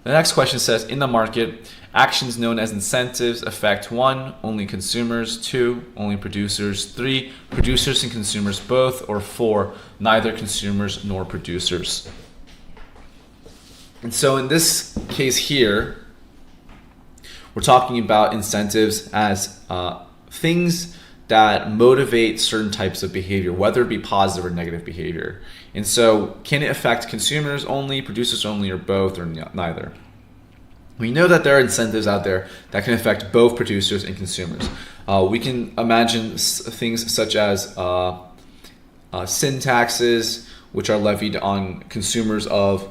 The next question says, in the market, actions known as incentives affect 1, only consumers, 2, only producers, 3, producers and consumers both, or 4, neither consumers nor producers. And so in this case here, we're talking about incentives as things that motivate certain types of behavior, whether it be positive or negative behavior. And so can it affect consumers only, producers only, or both, or neither? We know that there are incentives out there that can affect both producers and consumers. We can imagine things such as sin taxes, which are levied on consumers of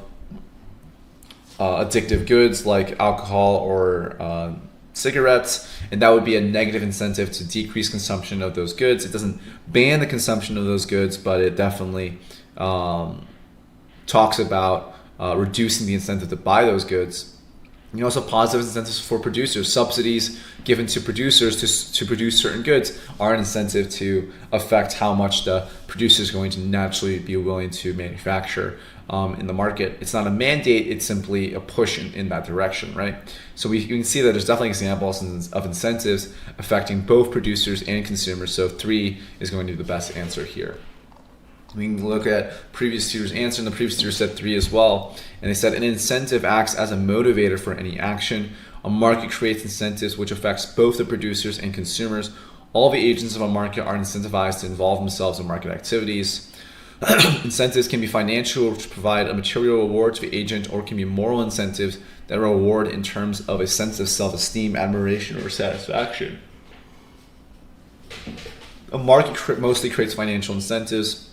addictive goods like alcohol or cigarettes, and that would be a negative incentive to decrease consumption of those goods. It doesn't ban the consumption of those goods, but it definitely talks about reducing the incentive to buy those goods. And also positive incentives for producers. Subsidies given to producers to produce certain goods are an incentive to affect how much the producer is going to naturally be willing to manufacture in the market. It's not a mandate, it's simply a push in that direction, right? So you can see that there's definitely examples of incentives affecting both producers and consumers. So 3 is going to be the best answer here. We can look at previous tutor's answer, and the previous tutor said 3 as well. And they said an incentive acts as a motivator for any action. A market creates incentives which affects both the producers and consumers. All the agents of a market are incentivized to involve themselves in market activities. Incentives can be financial, which provide a material reward to the agent, or can be moral incentives that reward in terms of a sense of self-esteem, admiration, or satisfaction. A market mostly creates financial incentives.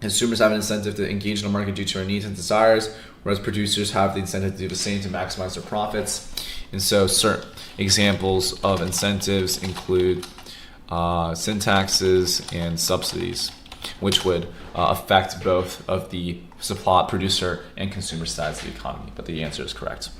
Consumers have an incentive to engage in a market due to their needs and desires, whereas producers have the incentive to do the same to maximize their profits. And so certain examples of incentives include sin taxes and subsidies, which would affect both of the producer and consumer sides of the economy. But the answer is correct.